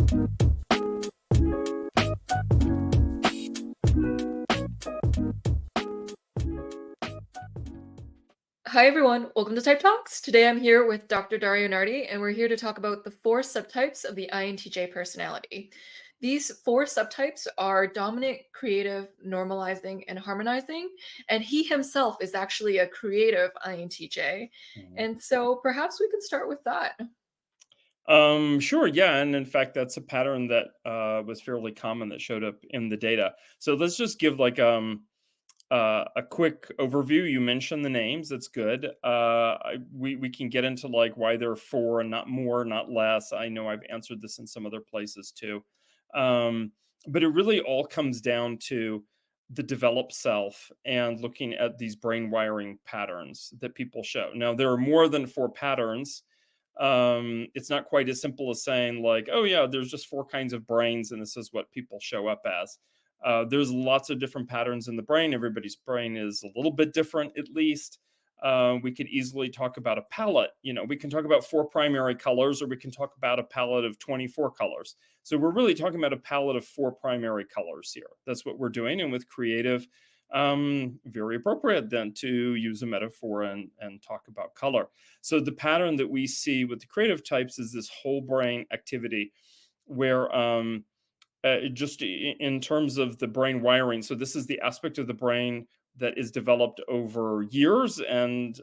Hi everyone, welcome to Type Talks. Today I'm here with Dr. Dario Nardi, and we're here to talk about the 4 subtypes of the INTJ personality. These 4 subtypes are dominant, creative, normalizing, and harmonizing, and he himself is actually a creative INTJ. And so perhaps we could start with that. Sure, yeah, and in fact, that's a pattern that was fairly common that showed up in the data. So let's just give like a quick overview. You mentioned the names; that's good. We can get into like why there are 4 and not more, not less. I know I've answered this in some other places too, um, but it really all comes down to the developed self and looking at these brain wiring patterns that people show. Now, there are more than 4 patterns. It's not quite as simple as saying like, oh yeah, there's just 4 kinds of brains and this is what people show up as. There's lots of different patterns in the brain. Everybody's brain is a little bit different, at least. We could easily talk about a palette. We can talk about 4 primary colors, or we can talk about a palette of 24 colors. So we're really talking about a palette of 4 primary colors here. That's what we're doing. And with creative, very appropriate then to use a metaphor and talk about color. So the pattern that we see with the creative types is this whole brain activity where just in terms of the brain wiring, so this is the aspect of the brain that is developed over years and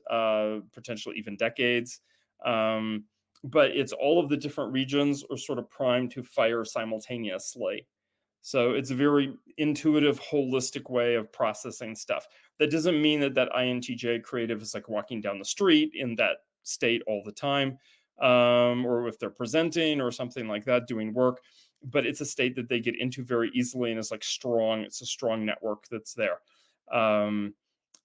potentially even decades. Um, but it's all of the different regions are sort of primed to fire simultaneously. So it's a very intuitive, holistic way of processing stuff. That doesn't mean that that INTJ creative is like walking down the street in that state all the time, or if they're presenting or something like that, doing work. But it's a state that they get into very easily and is like strong. It's a strong network that's there, um,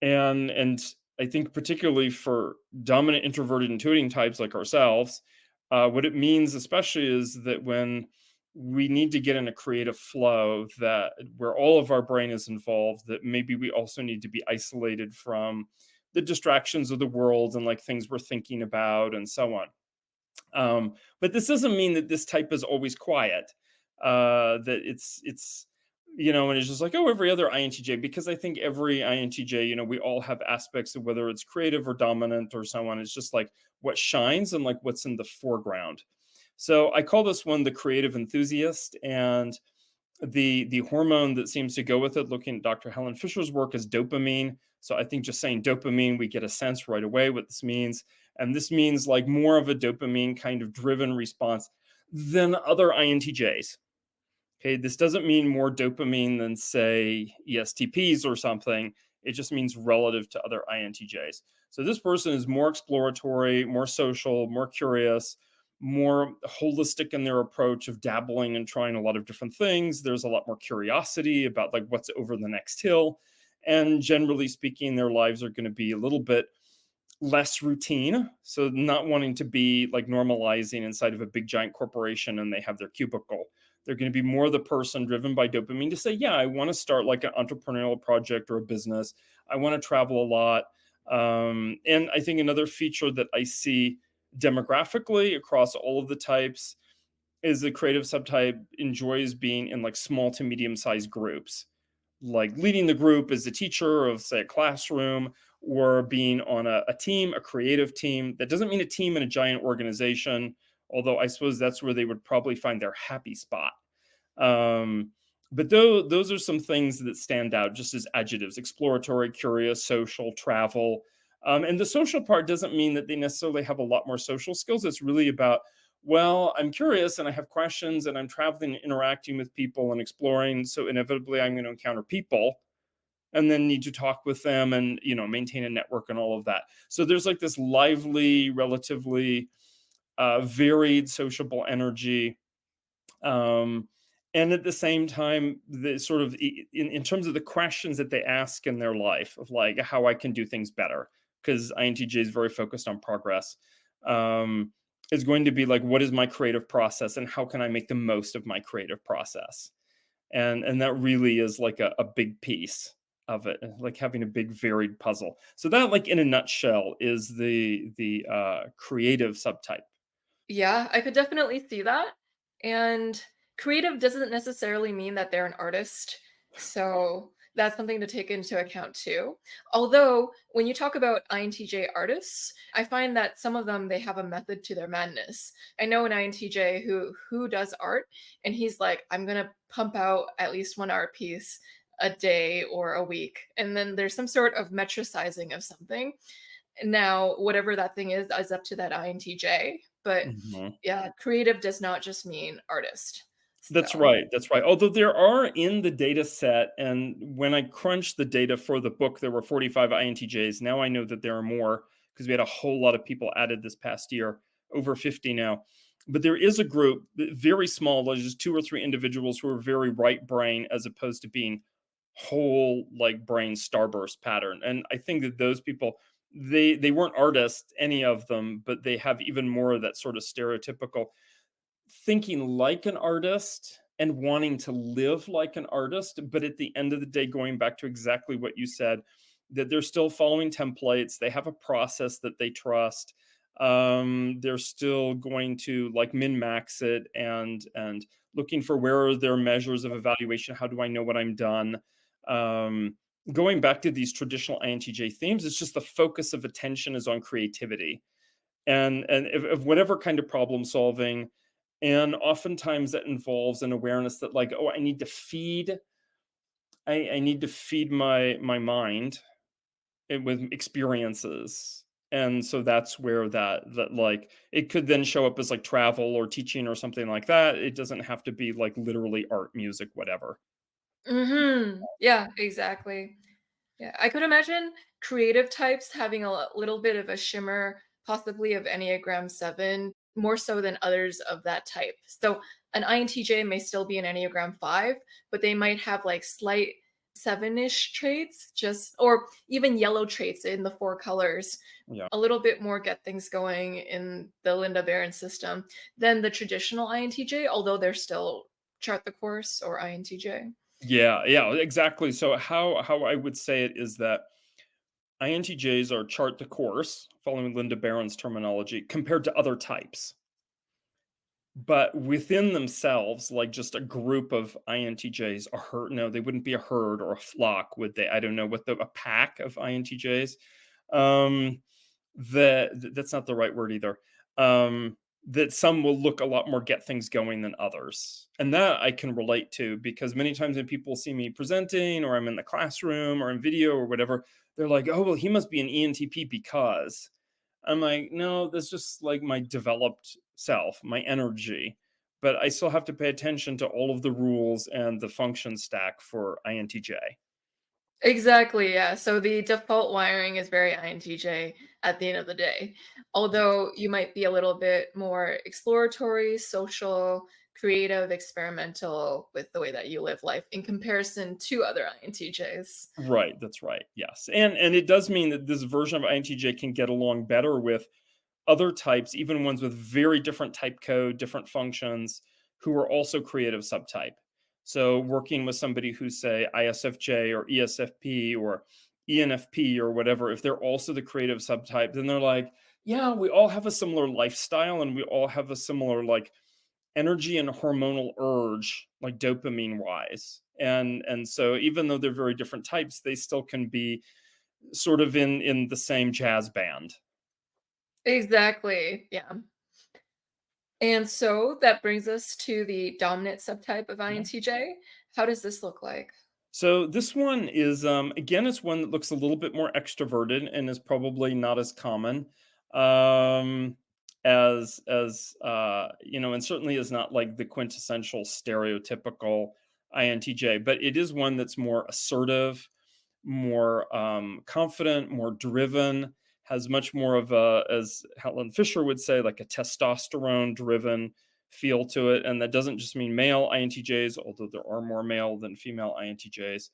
and I think particularly for dominant introverted intuiting types like ourselves, what it means especially is that when we need to get in a creative flow that where all of our brain is involved, that maybe we also need to be isolated from the distractions of the world and like things we're thinking about and so on. But this doesn't mean that this type is always quiet. That it's and it's just like, oh, every other INTJ, because I think every INTJ, we all have aspects of whether it's creative or dominant or so on. It's just like what shines and like what's in the foreground. So I call this one the creative enthusiast, and the hormone that seems to go with it, looking at Dr. Helen Fisher's work, is dopamine. So I think just saying dopamine, we get a sense right away what this means. And this means like more of a dopamine kind of driven response than other INTJs. Okay, this doesn't mean more dopamine than, say, ESTPs or something. It just means relative to other INTJs. So this person is more exploratory, more social, more curious, more holistic in their approach of dabbling and trying a lot of different things. There's a lot more curiosity about like what's over the next hill. And generally speaking, their lives are going to be a little bit less routine. So not wanting to be like normalizing inside of a big giant corporation and they have their cubicle. They're going to be more the person driven by dopamine to say, yeah, I want to start like an entrepreneurial project or a business. I want to travel a lot. And I think another feature that I see demographically across all of the types is the creative subtype enjoys being in like small to medium sized groups, like leading the group as a teacher of, say, a classroom, or being on a team, a creative team. That doesn't mean a team in a giant organization, although I suppose that's where they would probably find their happy spot. Um, but those are some things that stand out just as adjectives: exploratory, curious, social, travel. And the social part doesn't mean that they necessarily have a lot more social skills. It's really about, well, I'm curious and I have questions and I'm traveling and interacting with people and exploring. So inevitably I'm going to encounter people and then need to talk with them and, maintain a network and all of that. So there's like this lively, relatively varied sociable energy. Um, and at the same time, the sort of in terms of the questions that they ask in their life of like how I can do things better, because INTJ is very focused on progress. Um, is going to be like, what is my creative process and how can I make the most of my creative process? And that really is like a big piece of it, like having a big varied puzzle. So that, like in a nutshell, is the creative subtype. Yeah, I could definitely see that. And Creative doesn't necessarily mean that they're an artist, so that's something to take into account too. Although, when you talk about INTJ artists, I find that some of them, they have a method to their madness. I know an INTJ who does art, and he's like, "I'm gonna pump out at least 1 art piece a day or a week," and then there's some sort of metricizing of something. Now, whatever that thing is up to that INTJ, but Mhm. yeah, creative does not just mean artist. That's So right, that's right. Although there are in the data set, and when I crunched the data for the book, there were 45 INTJs. Now I know that there are more because we had a whole lot of people added this past year, over 50 now. But there is a group, very small, there's just 2 or 3 individuals who are very right brain as opposed to being whole like brain starburst pattern. And I think that those people, they weren't artists, any of them, but they have even more of that sort of stereotypical thinking like an artist and wanting to live like an artist, but at the end of the day, going back to exactly what you said, that they're still following templates. They have a process that they trust. They're still going to like min max it and looking for where are their measures of evaluation. How do I know what I'm done? Um, Going back to these traditional INTJ themes, it's just the focus of attention is on creativity and if whatever kind of problem solving, and oftentimes that involves an awareness that like, oh, I need to feed, I need to feed my mind with experiences. And so that's where that like it could then show up as like travel or teaching or something like that. It doesn't have to be like literally art, music, whatever. mhm. Yeah, exactly. Yeah, I could imagine creative types having a little bit of a shimmer, possibly of Enneagram 7, more so than others of that type. So an INTJ may still be an Enneagram 5, but they might have like slight 7-ish traits, just or even yellow traits in the 4 colors. Yeah. A little bit more get things going in the Linda Barron system than the traditional INTJ, although they're still chart the course or INTJ. Yeah, yeah, exactly. So how I would say it is that INTJs are chart the course, following Linda Barron's terminology, compared to other types. But within themselves, like just a group of INTJs, a herd, no, they wouldn't be a herd or a flock, would they? I don't know what a pack of INTJs. Um, that's not the right word either. That some will look a lot more get things going than others. And that I can relate to because many times when people see me presenting or I'm in the classroom or in video or whatever, they're like, oh, well, he must be an ENTP because. I'm like, no, that's just like my developed self, my energy. But I still have to pay attention to all of the rules and the function stack for INTJ. Exactly, yeah. So the default wiring is very INTJ at the end of the day. Although you might be a little bit more exploratory, social, creative, experimental with the way that you live life in comparison to other INTJs. Right, that's right. Yes. And it does mean that this version of INTJ can get along better with other types, even ones with very different type code, different functions, who are also creative subtype. So working with somebody who's say ISFJ or ESFP or ENFP or whatever, if they're also the creative subtype, then they're like, yeah, we all have a similar lifestyle and we all have a similar like energy and hormonal urge, like dopamine wise. And so even though they're very different types, they still can be sort of in the same jazz band. Exactly, yeah. And so that brings us to the dominant subtype of INTJ. How does this look like? So this one is again it's one that looks a little bit more extroverted and is probably not as common um as you know, and certainly is not like the quintessential stereotypical INTJ, but it is one that's more assertive, more confident, more driven, has much more of a, as Helen Fisher would say, like a testosterone driven feel to it. And that doesn't just mean male INTJs, although there are more male than female INTJs.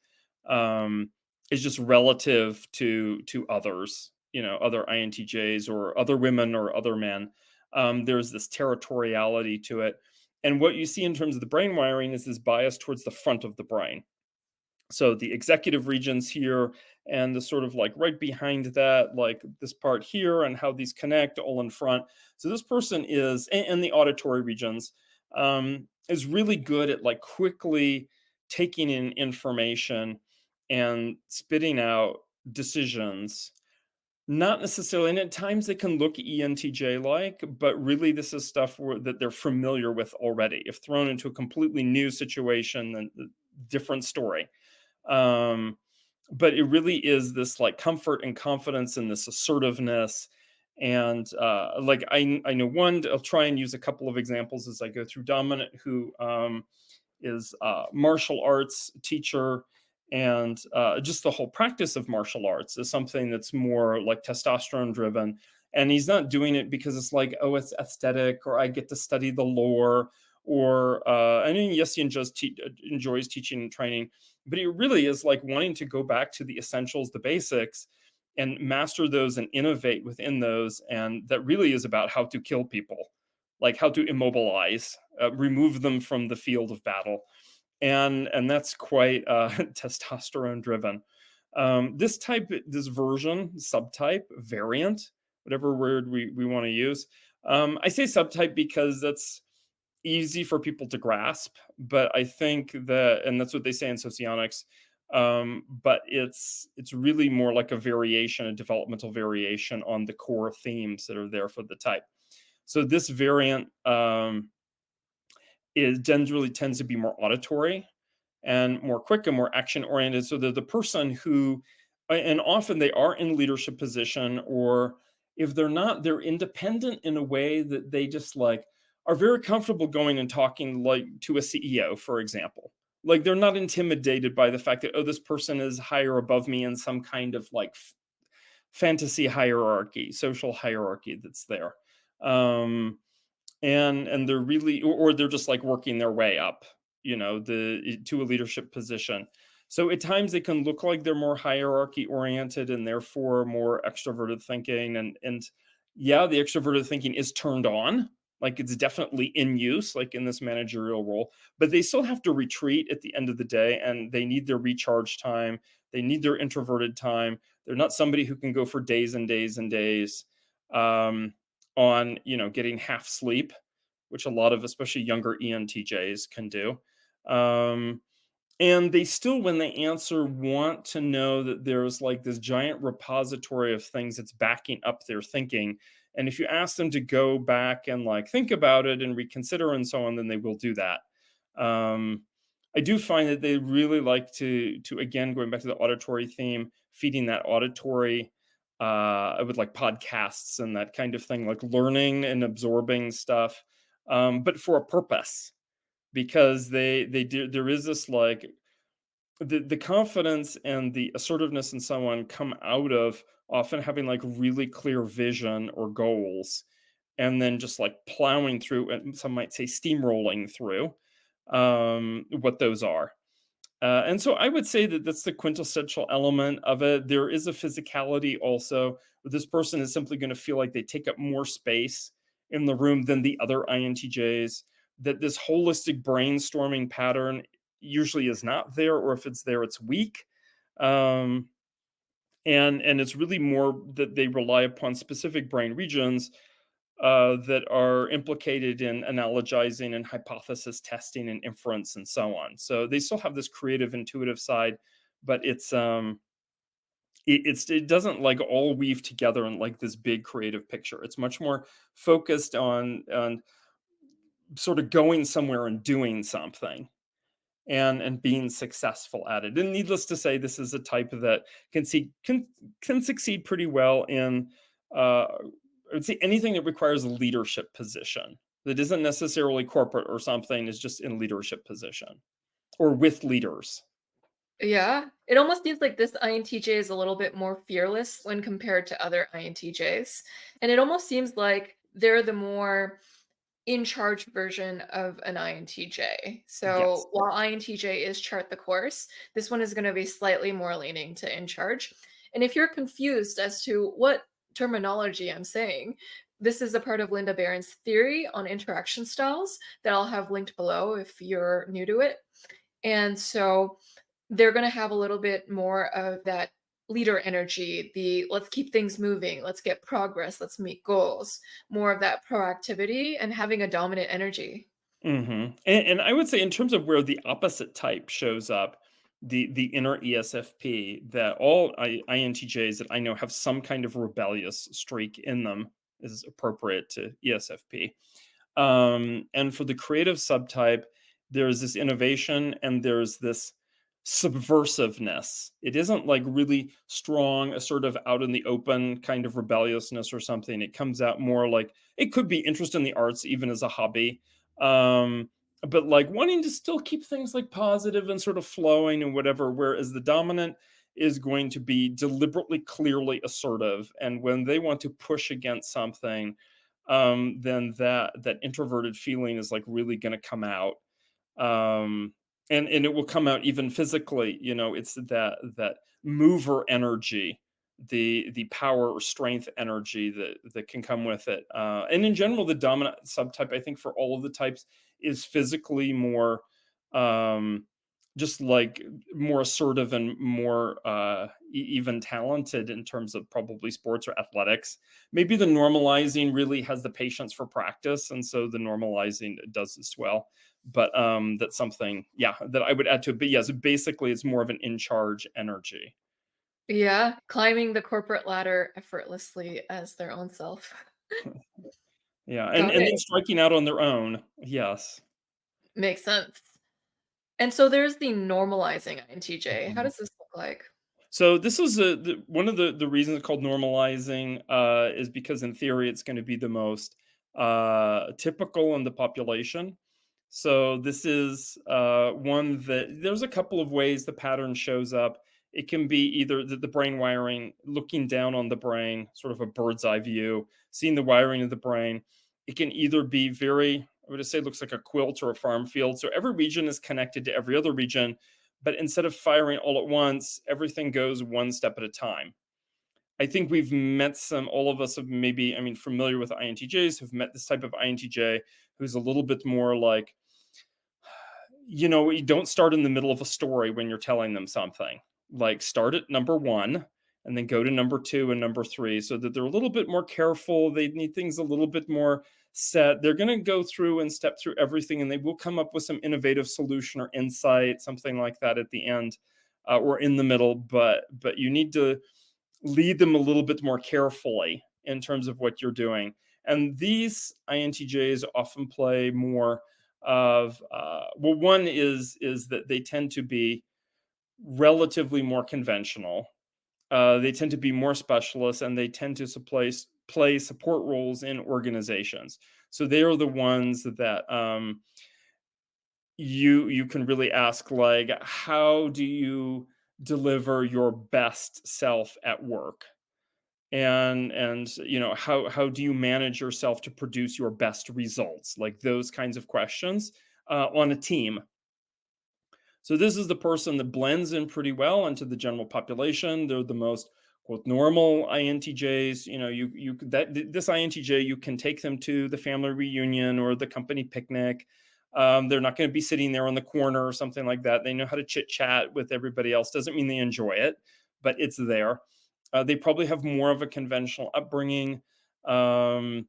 It's just relative to others, you know, other INTJs or other women or other men. There's this territoriality to it. And what you see in terms of the brain wiring is this bias towards the front of the brain. So the executive regions here and the sort of like right behind that, like this part here and how these connect all in front. So this person is, and the auditory regions. is really good at like quickly taking in information and spitting out decisions. Not necessarily, and at times they can look ENTJ like, but really this is stuff that they're familiar with already. If thrown into a completely new situation, then different story. Um, but it really is this like comfort and confidence and this assertiveness. And like I know one, I'll try and use a couple of examples as I go through. Dominant, who is a martial arts teacher, and just the whole practice of martial arts is something that's more like testosterone driven. And he's not doing it because it's like, oh, it's aesthetic, or I get to study the lore, or I mean, yes, he enjoys teaching and training, but it really is like wanting to go back to the essentials, the basics, and master those and innovate within those. And that really is about how to kill people, like how to immobilize, remove them from the field of battle. And that's quite testosterone driven. This version, subtype, variant, whatever word we want to use. I say subtype because that's easy for people to grasp, but I think that, and that's what they say in socionics, but it's really more like a variation, a developmental variation on the core themes that are there for the type. So this variant is generally tends to be more auditory and more quick and more action oriented. So they're the person who, and often they are in leadership position, or if they're not, they're independent in a way that they just like are very comfortable going and talking like to a CEO, for example. Like they're not intimidated by the fact that, oh, this person is higher above me in some kind of like fantasy hierarchy, social hierarchy that's there. And they're really, or they're just like working their way up, to a leadership position. So at times they can look like they're more hierarchy oriented and therefore more extroverted thinking. And yeah, the extroverted thinking is turned on, like it's definitely in use, like in this managerial role, but they still have to retreat at the end of the day, and they need their recharge time. They need their introverted time. They're not somebody who can go for days and days and days on getting half sleep, which a lot of especially younger ENTJs can do. Um, and they still, when they answer, want to know that there's like this giant repository of things that's backing up their thinking. And if you ask them to go back and like think about it and reconsider and so on, then they will do that. Um, I do find that they really like to again, going back to the auditory theme, feeding that auditory with like podcasts and that kind of thing, like learning and absorbing stuff, but for a purpose, because they do, there is this like the confidence and the assertiveness and so on come out of often having like really clear vision or goals, and then just like plowing through, and some might say steamrolling through what those are. And so I would say that that's the quintessential element of it. There is a physicality also, where this person is simply going to feel like they take up more space in the room than the other INTJs, that this holistic brainstorming pattern usually is not there, or if it's there, it's weak. Um, and it's really more that they rely upon specific brain regions that are implicated in analogizing and hypothesis testing and inference and so on. So they still have this creative, intuitive side, but it doesn't like all weave together in like this big creative picture. It's much more focused on sort of going somewhere and doing something, and being successful at it. And needless to say, this is a type that can succeed pretty well in I would say anything that requires a leadership position that isn't necessarily corporate or something, is just in leadership position or with leaders. Yeah, it almost seems like this INTJ is a little bit more fearless when compared to other INTJs. And it almost seems like they're the more in charge version of an INTJ. Yes. So while INTJ is chart the course, this one is going to be slightly more leaning to in charge. And if you're confused as to what terminology I'm saying, this is a part of Linda Barron's theory on interaction styles that I'll have linked below if you're new to it. And so they're going to have a little bit more of that leader energy, the let's keep things moving, let's get progress, let's meet goals, more of that proactivity and having a dominant energy. And I would say in terms of where the opposite type shows up, the inner ESFP, that all INTJs that I know have some kind of rebellious streak in them is appropriate to ESFP. And for the creative subtype, there's this innovation and there's this subversiveness. It isn't like really strong, a sort of out in the open kind of rebelliousness or something. It comes out more like it could be interest in the arts, even as a hobby. Um, but like wanting to still keep things like positive and sort of flowing and whatever, whereas the dominant is going to be deliberately, clearly assertive. And when they want to push against something, then that introverted feeling is like really going to come out, um, and it will come out even physically. It's that mover energy, the power or strength energy that can come with it. And in general, the dominant subtype, I think, for all of the types, is physically more. Um, just like more assertive and more even talented in terms of probably sports or athletics. Maybe the normalizing really has the patience for practice, and so the normalizing does as well. But that's something, yeah, that I would add to it. But yes, basically, it's more of an in charge energy. Yeah, climbing the corporate ladder effortlessly as their own self. Yeah, and Got and it. then striking out on their own. Yes. Makes sense. And so there's the normalizing INTJ. How Mhm. does this look like? So this is one of the reasons it's called normalizing, is because in theory it's going to be the most typical in the population. So this is one that there's a couple of ways the pattern shows up. It can be either the brain wiring, looking down on the brain, sort of a bird's eye view, seeing the wiring of the brain. It can either be very, I would say, looks like a quilt or a farm field. So every region is connected to every other region, but instead of firing all at once, everything goes one step at a time. I think we've met some, all of us have maybe, I mean, familiar with INTJs, who've met this type of INTJ who's a little bit more like, you don't start in the middle of a story when you're telling them something. Like start at number one and then go to number two and number three, so that they're a little bit more careful. They need things a little bit more set. They're going to go through and step through everything, and they will come up with some innovative solution or insight, something like that at the end, or in the middle. But you need to lead them a little bit more carefully in terms of what you're doing. And these INTJs often play more of, well, one is that they tend to be relatively more conventional. They tend to be more specialists, and they tend to play support roles in organizations. So they are the ones that you can really ask, like, how do you deliver your best self at work? And how do you manage yourself to produce your best results, like those kinds of questions, on a team. So this is the person that blends in pretty well into the general population. They're the most, quote, normal INTJs. This INTJ, you can take them to the family reunion or the company picnic. They're not going to be sitting there on the corner or something like that. They know how to chit chat with everybody else. Doesn't mean they enjoy it, but it's there. They probably have more of a conventional upbringing. Um,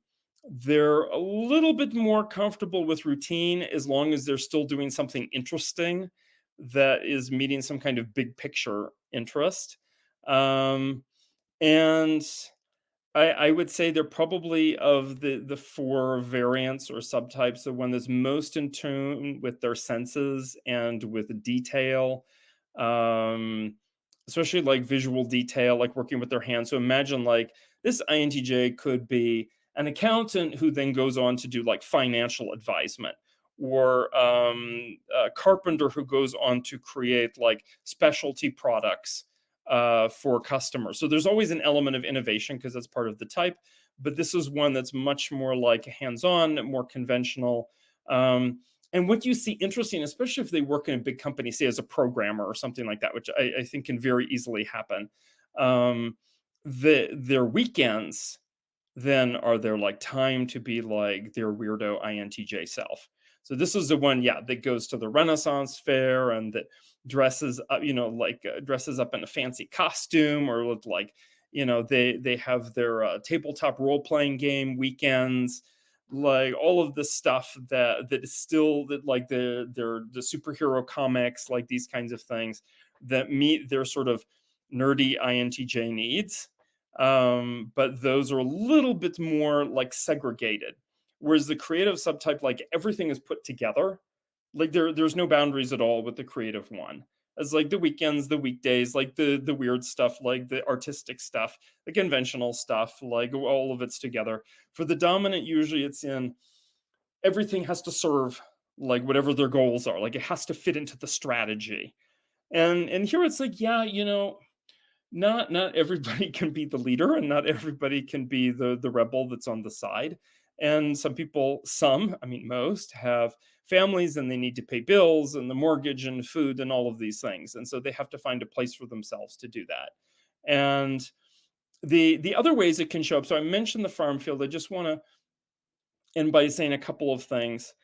they're a little bit more comfortable with routine as long as they're still doing something interesting that is meeting some kind of big picture interest. Um, and I would say they're probably, of the four variants or subtypes, the one that's most in tune with their senses and with detail, um, especially like visual detail, like working with their hands. So imagine like this INTJ could be an accountant who then goes on to do like financial advisement, or a carpenter who goes on to create like specialty products for customers. So there's always an element of innovation because that's part of the type. But this is one that's much more like hands-on, more conventional. And what you see interesting, especially if they work in a big company, say as a programmer or something like that, which I think can very easily happen. Um, their weekends then are their like time to be like their weirdo INTJ self. So this is the one, yeah, that goes to the Renaissance fair and that dresses up, dresses up in a fancy costume, or with like, they have their tabletop role playing game weekends. like all of the stuff that is still that like the superhero comics, like these kinds of things that meet their sort of nerdy INTJ needs. But those are a little bit more like segregated. Whereas the creative subtype, like everything is put together. Like there's no boundaries at all with the creative one. As like the weekends, the weekdays, like the weird stuff, like the artistic stuff, the conventional stuff, like all of it's together. For the dominant, usually it's in everything has to serve like whatever their goals are. Like it has to fit into the strategy. And here it's like, yeah, not everybody can be the leader, and not everybody can be the rebel that's on the side. And some people, I mean most, have families and they need to pay bills and the mortgage and food and all of these things, and so they have to find a place for themselves to do that. And the other ways it can show up, so I mentioned the farm field. I just want to end by saying a couple of things.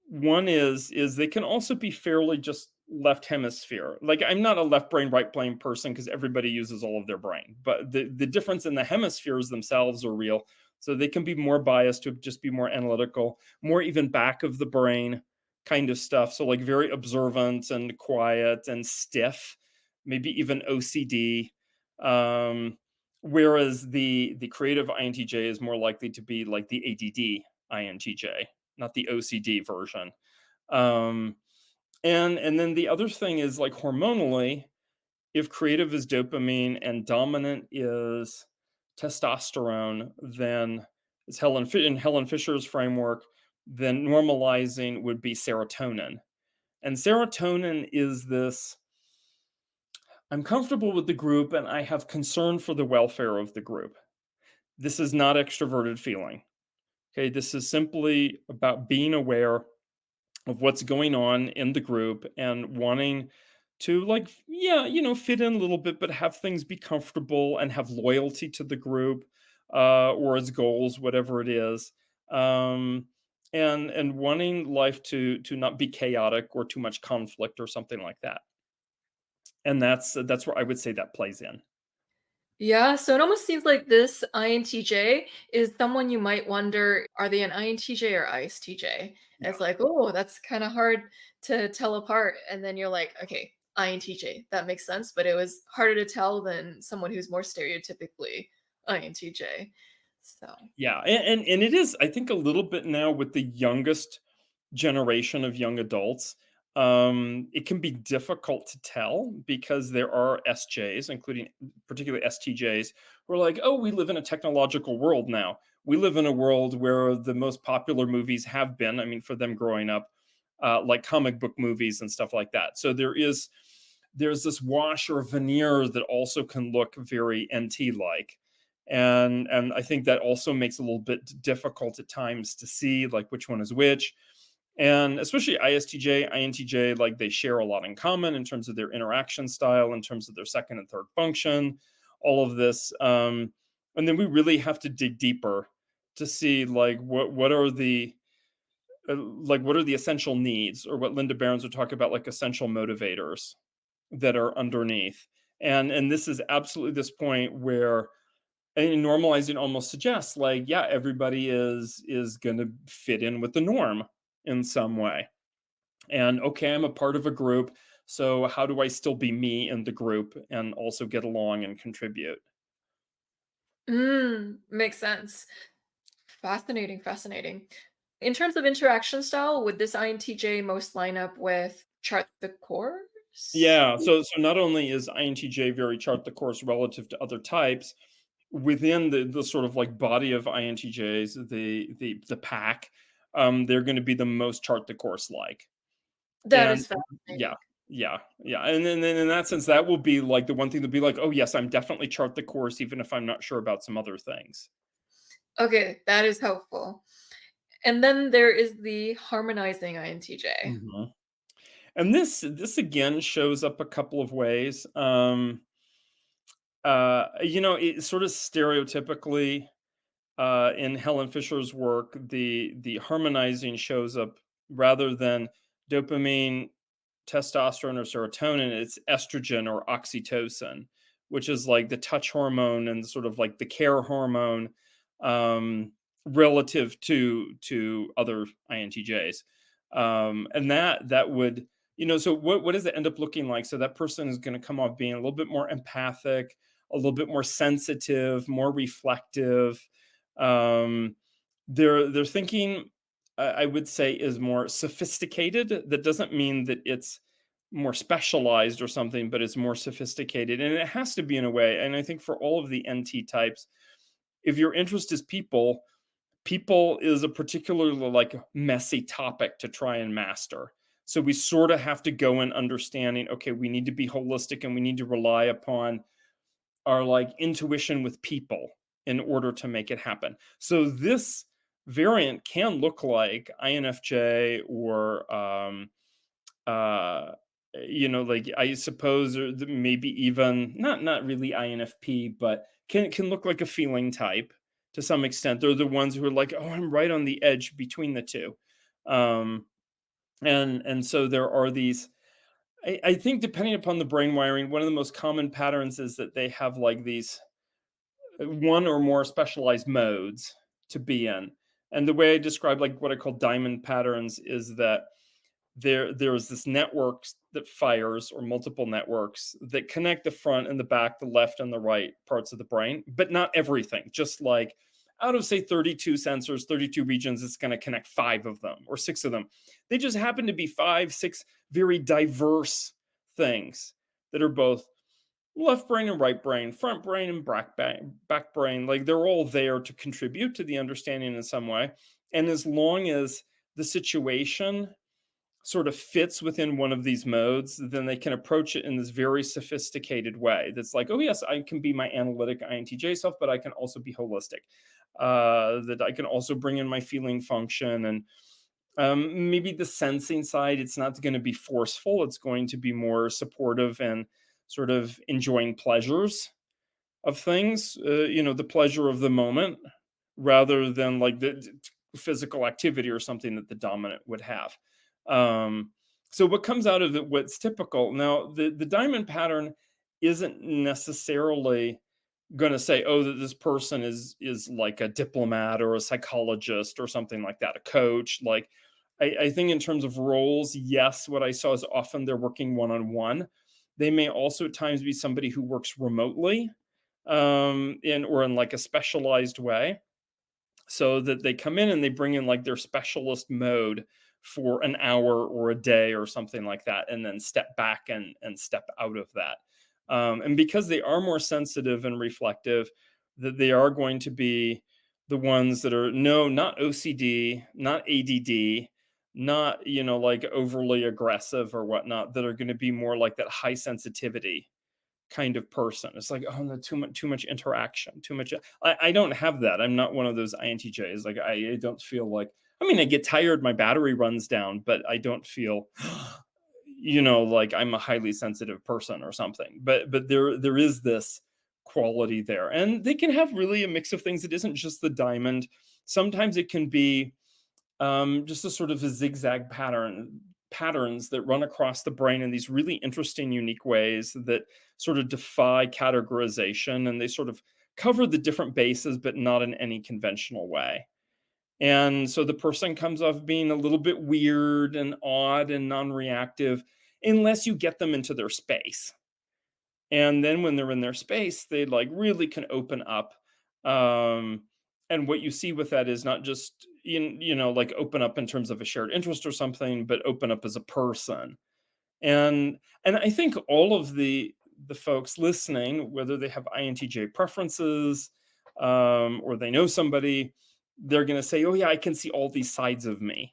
One is they can also be fairly just left hemisphere. Like I'm not a left brain, right brain person because everybody uses all of their brain. But the difference in the hemispheres themselves are real. So they can be more biased to just be more analytical, more even back of the brain kind of stuff. So like very observant and quiet and stiff, maybe even OCD. Um, Whereas the creative INTJ is more likely to be like the ADD INTJ, not the OCD version. Um, and then the other thing is like hormonally, if creative is dopamine and dominant is testosterone, then it's in Helen Fisher's framework, then normalizing would be serotonin. And serotonin is this: I'm comfortable with the group and I have concern for the welfare of the group. This is not extroverted feeling. Okay, this is simply about being aware of what's going on in the group and wanting to like yeah fit in a little bit but have things be comfortable and have loyalty to the group or its goals, whatever it is. um and wanting life to not be chaotic or too much conflict or something like that. And that's where I would say that plays in. Yeah, so it almost seems like this INTJ is someone you might wonder, are they an INTJ or ISTJ? And Yeah. it's like, oh, that's kind of hard to tell apart. And then you're like, okay, INTJ, that makes sense. But it was harder to tell than someone who's more stereotypically INTJ. So, Yeah, and it is, I think, a little bit now with the youngest generation of young adults. It can be difficult to tell because there are SJs, including particularly STJs, who are like, "Oh, we live in a technological world now. We live in a world where the most popular movies have been, I mean, for them growing up, like comic book movies and stuff like that." So there's this wash or veneer that also can look very NT like. And I think that also makes it a little bit difficult at times to see like which one is which. And especially ISTJ, INTJ, like they share a lot in common in terms of their interaction style, in terms of their second and third function, all of this. And then we really have to dig deeper to see like what are the what are the essential needs, or what Linda Behrens would talk about like essential motivators that are underneath. And this is absolutely this point where, and normalizing almost suggests like, yeah, everybody is going to fit in with the norm in some way. And okay, I'm a part of a group, so how do I still be me in the group and also get along and contribute? makes sense. Fascinating, fascinating. In terms of interaction style, would this INTJ most line up with chart the course? Yeah, so not only is INTJ very chart the course relative to other types, within the sort of like body of INTJs, the pack, they're going to be the most chart the course like. That And is yeah, fascinating. yeah, and then in that sense, that will be like the one thing to be like, oh yes, I'm definitely chart the course, even if I'm not sure about some other things. Okay, that is helpful. And then there is the harmonizing INTJ. Mhm. And this again shows up a couple of ways. It sort of stereotypically, in Helen Fisher's work, the harmonizing shows up rather than dopamine, testosterone, or serotonin. It's estrogen or oxytocin, which is like the touch hormone and sort of like the care hormone. Um, relative to other INTJs. And that would, so what does it end up looking like? So that person is going to come off being a little bit more empathic, a little bit more sensitive, more reflective. Um, their thinking, I would say, is more sophisticated. That doesn't mean that it's more specialized or something, but it's more sophisticated, and it has to be in a way. And I think for all of the NT types, if your interest is people is a particularly like messy topic to try and master. So we sort of have to go in understanding, okay, we need to be holistic and we need to rely upon our like intuition with people in order to make it happen. So this variant can look like INFJ or uh like I suppose, or maybe even not really INFP, but can look like a feeling type to some extent. They're the ones who are like, oh, I'm right on the edge between the two. um and so there are these, I think, depending upon the brain wiring, one of the most common patterns is that they have like these one or more specialized modes to be in. And the way I describe like what I call diamond patterns is that there's this network that fires, or multiple networks that connect the front and the back, the left and the right parts of the brain, but not everything. Just like out of say 32 sensors, 32 regions, it's going to connect 5 of them or 6 of them. They just happen to be 5 6 very diverse things that are both left brain and right brain, front brain and back brain. Like they're all there to contribute to the understanding in some way. And as long as the situation sort of fits within one of these modes, then they can approach it in this very sophisticated way. That's like, oh yes, I can be my analytic INTJ self, but I can also be holistic. That I can also bring in my feeling function, and maybe the sensing side. It's not going to be forceful. It's going to be more supportive and sort of enjoying pleasures of things. The pleasure of the moment, rather than like the physical activity or something that the dominant would have. Um, so what comes out of it, what's typical now, the diamond pattern isn't necessarily going to say, oh, that this person is like a diplomat or a psychologist or something like that, a coach. Like I think in terms of roles, yes, what I saw is often they're working one-on-one. They may also at times be somebody who works remotely, in like a specialized way, so that they come in and they bring in like their specialist mode for an hour or a day or something like that, and then step back and step out of that. And because they are more sensitive and reflective, that they are going to be the ones that are, no, not OCD, not ADD, not like overly aggressive or whatnot, that are going to be more like that high sensitivity kind of person. It's like, oh no, too much interaction, too much. I don't have that. I'm not one of those INTJs. Like I don't feel like, I mean, I get tired, my battery runs down, but I don't feel like I'm a highly sensitive person or something. But there is this quality there. And they can have really a mix of things. It isn't just the diamond. Sometimes it can be just a sort of a zigzag patterns that run across the brain in these really interesting, unique ways that sort of defy categorization, and they sort of cover the different bases, but not in any conventional way. And so the person comes off being a little bit weird and odd and non-reactive, unless you get them into their space. And then when they're in their space, they like really can open up. um and what you see with that is not just like open up in terms of a shared interest or something, but open up as a person. And I think all of the folks listening, whether they have INTJ preferences, or they know somebody, they're going to say, oh yeah, I can see all these sides of me.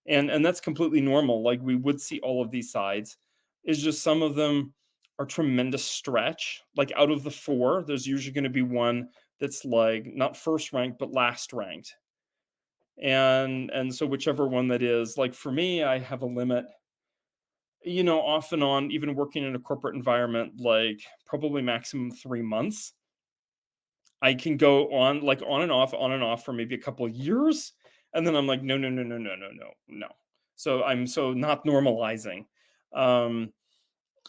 And that's completely normal. Like we would see all of these sides. Is just some of them are tremendous stretch. Like out of the 4, there's usually going to be one that's like not first ranked but last ranked. And so whichever one that is, like for me, I have a limit, off and on, even working in a corporate environment, like probably maximum 3 months. I can go on, like on and off for maybe a couple of years, and then I'm like, no, no, no, no, no, no, no, no. So I'm so not normalizing. Um,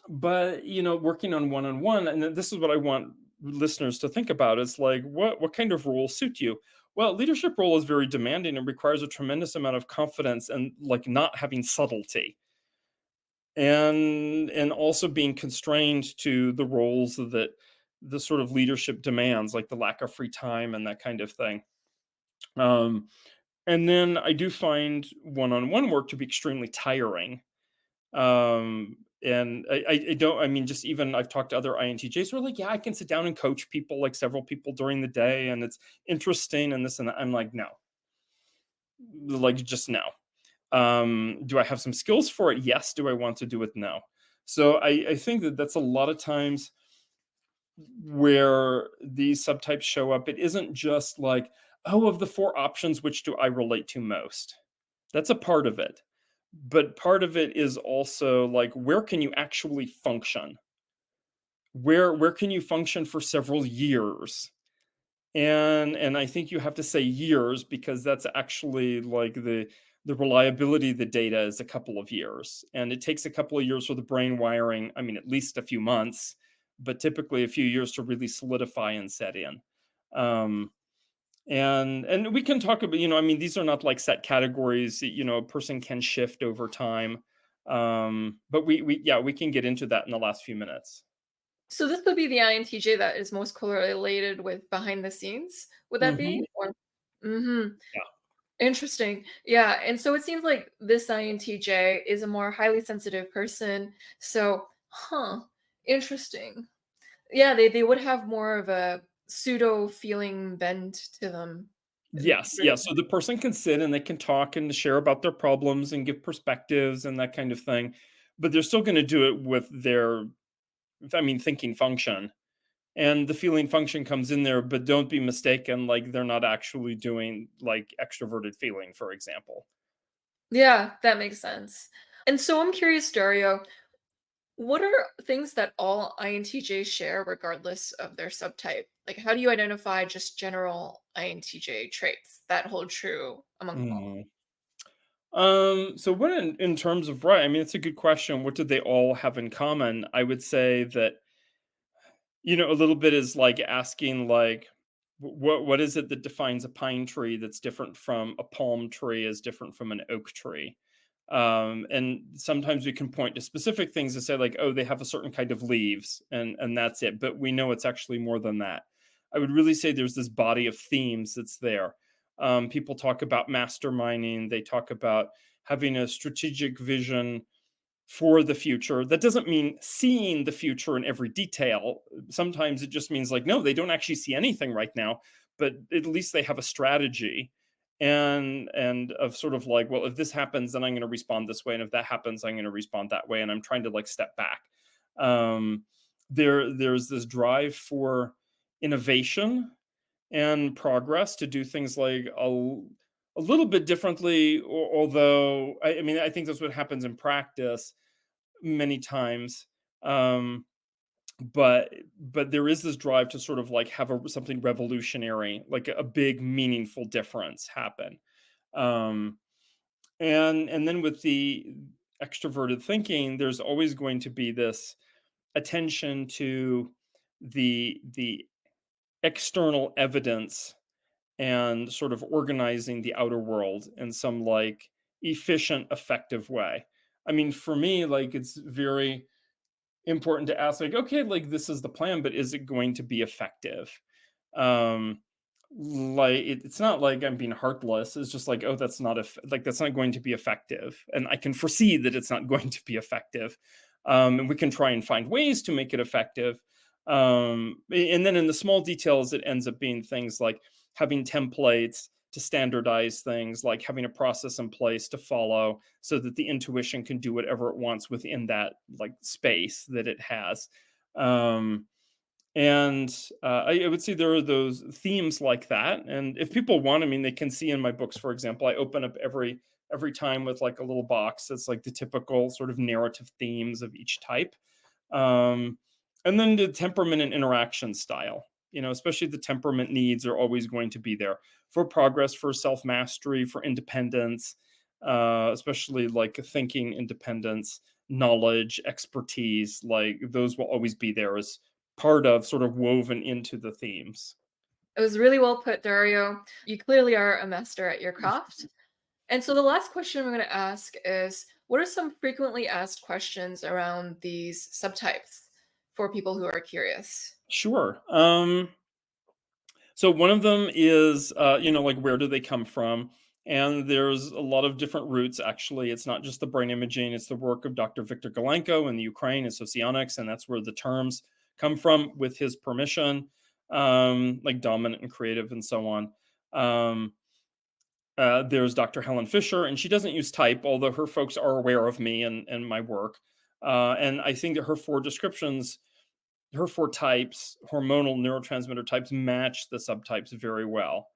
but working on one, and this is what I want listeners to think about. Is like, what kind of rules suit you? Well, leadership role is very demanding and requires a tremendous amount of confidence and like not having subtlety, and also being constrained to the roles that the sort of leadership demands, like the lack of free time and that kind of thing. Um, and then I do find one-on-one work to be extremely tiring. And I don't, I mean, just even I've talked to other INTJs who are like, yeah, I can sit down and coach people, like several people during the day, and it's interesting and this and that. I'm like, no, like just no. Do I have some skills for it? Yes. Do I want to do it? No. So I think that that's a lot of times where these subtypes show up. It isn't just like, oh, of the four options, which do I relate to most? That's a part of it. But part of it is also like, where can you actually function? Where can you function for several years? And I think you have to say years because that's actually like the reliability of the data is a couple of years. And it takes a couple of years for the brain wiring, I mean, at least a few months, but typically a few years to really solidify and set in. Um, and we can talk about, I mean, these are not like set categories, a person can shift over time. But we yeah, we can get into that in the last few minutes. So this would be the INTJ that is most correlated with behind the scenes. Would that Hmm. be? Or mhm. Yeah. Interesting. Yeah, and so it seems like this INTJ is a more highly sensitive person. So, interesting. Yeah, they would have more of a pseudo feeling bend to them. Yes, yeah, so the person can sit and they can talk and share about their problems and give perspectives and that kind of thing, but they're still gonna do it with their, I mean, thinking function, and the feeling function comes in there, but don't be mistaken, like, they're not actually doing, like, extroverted feeling, for example. Yeah, that makes sense. And so I'm curious, Dario, what are things that all INTJs share regardless of their subtype? Like, how do you identify just general INTJ traits that hold true among them all? Mhm. So what in terms of right, I mean, it's a good question. What do they all have in common? I would say that, a little bit is like asking like what is it that defines a pine tree that's different from a palm tree is different from an oak tree? And sometimes we can point to specific things to say like, oh, they have a certain kind of leaves and that's it. But we know it's actually more than that. I would really say there's this body of themes that's there. People talk about masterminding. They talk about having a strategic vision for the future. That doesn't mean seeing the future in every detail. Sometimes it just means like, no, they don't actually see anything right now, but at least they have a strategy and of sort of like, well, if this happens, then I'm going to respond this way, and if that happens, I'm going to respond that way, and I'm trying to like step back. Um, there's this drive for innovation and progress to do things like a little bit differently, although I mean, I think that's what happens in practice many times. Um, but there is this drive to sort of like have something revolutionary, like a big meaningful difference happen. Um, and then with the extroverted thinking, there's always going to be this attention to the external evidence and sort of organizing the outer world in some like efficient, effective way. I mean, for me, like it's very important to ask like, okay, like this is the plan, but is it going to be effective? um like it's not like I'm being heartless. It's just like, oh, that's not like that's not going to be effective, and I can foresee that it's not going to be effective. And we can try and find ways to make it effective. And then in the small details it ends up being things like having templates to standardize things, like having a process in place to follow so that the intuition can do whatever it wants within that like space that it has. um and I would say there are those themes like that. And if people want, I mean, they can see in my books, for example, I open up every time with like a little box that's like the typical sort of narrative themes of each type. um, and then the temperament and interaction style, especially the temperament needs are always going to be there for progress, for self mastery, for independence, especially like thinking independence, knowledge, expertise. Like those will always be there as part of sort of woven into the themes. It was really well put, Dario. You clearly are a master at your craft. And so the last question I'm going to ask is, what are some frequently asked questions around these subtypes for people who are curious? Sure. So one of them is, like where do they come from? And there's a lot of different roots. Actually, it's not just the brain imaging; it's the work of Dr. Viktor Galenko in the Ukraine and socionics, and that's where the terms come from, with his permission, like dominant and creative, and so on. Um, there's Dr. Helen Fisher, and she doesn't use type, although her folks are aware of me and my work. And I think that her four types, hormonal neurotransmitter types, match the subtypes very well.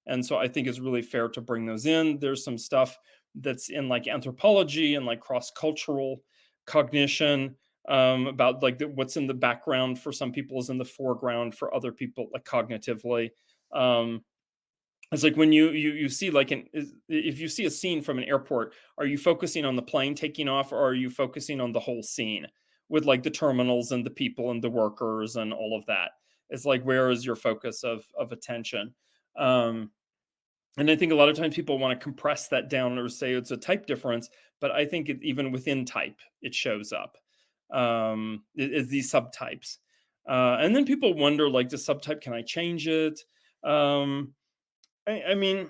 And so I think it's really fair to bring those in. There's some stuff that's in like anthropology and like cross cultural cognition, about like what's in the background for some people is in the foreground for other people, like cognitively. Um, it's like when you see like if you see a scene from an airport, are you focusing on the plane taking off, or are you focusing on the whole scene with like the terminals and the people and the workers and all of that? It's like, where is your focus of attention? Um, and I think a lot of times people want to compress that down or say it's a type difference, but I think even within type it shows up. Is these subtypes, and then people wonder like, the subtype, can I change it? Um, I mean,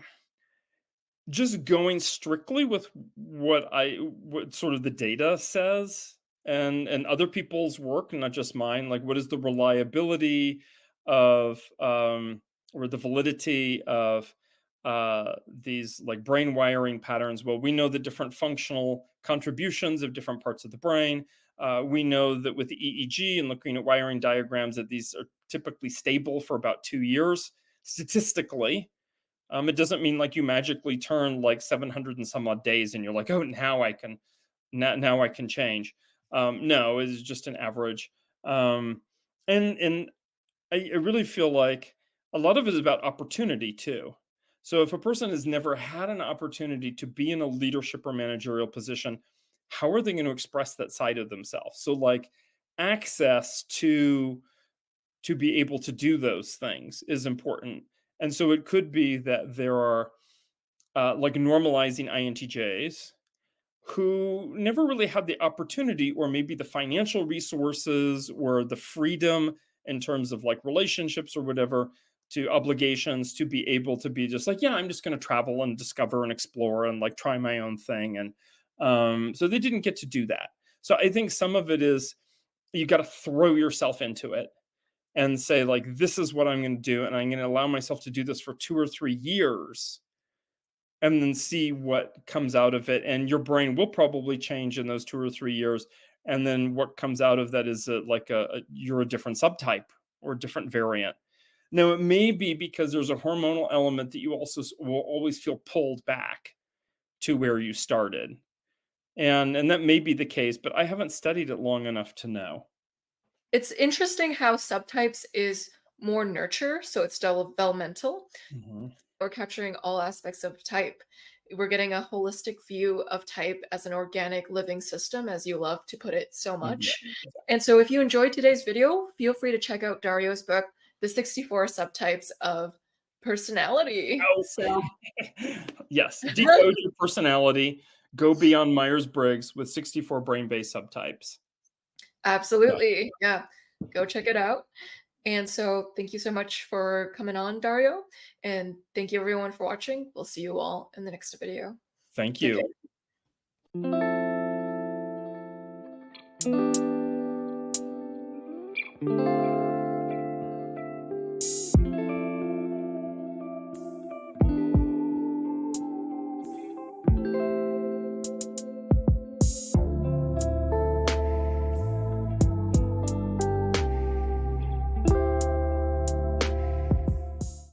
just going strictly with what sort of the data says, and other people's work, not just mine, like what is the reliability of, or the validity of these like brain wiring patterns. Well, we know the different functional contributions of different parts of the brain. We know that with the EEG and looking at wiring diagrams, that these are typically stable for about 2 years statistically. It doesn't mean like you magically turn like 700 and some odd days and you're like, oh, now I can change. No, it's just an average. Um, and I really feel like a lot of it is about opportunity too. So if a person has never had an opportunity to be in a leadership or managerial position, how are they going to express that side of themselves? So like, access to be able to do those things is important. And so it could be that there are, like normalizing INTJs who never really had the opportunity, or maybe the financial resources, or the freedom in terms of like relationships or whatever, to obligations, to be able to be just like, yeah, I'm just going to travel and discover and explore and like try my own thing. And so they didn't get to do that. So I think some of it is, you got to throw yourself into it and say like, this is what I'm going to do, and I'm going to allow myself to do this for 2 or 3 years, and then see what comes out of it. And your brain will probably change in those 2 or 3 years, and then what comes out of that is you're a different subtype or a different variant. Now it may be because there's a hormonal element that you also will always feel pulled back to where you started, and that may be the case, but I haven't studied it long enough to know. It's interesting how subtypes is more nurture, so it's developmental, Mhm. or capturing all aspects of type. We're getting a holistic view of type as an organic living system, as you love to put it so Yeah. much. And so, if you enjoyed today's video, feel free to check out Dario's book, The 64 Subtypes of Personality. Oh, So, yes, decode your personality, go beyond Myers-Briggs with 64 brain-based subtypes. Yeah. absolutely. Yeah. Go check it out. And so, thank you so much for coming on, Dario. And thank you, everyone, for watching. We'll see you all in the next video. Thank Take you. care.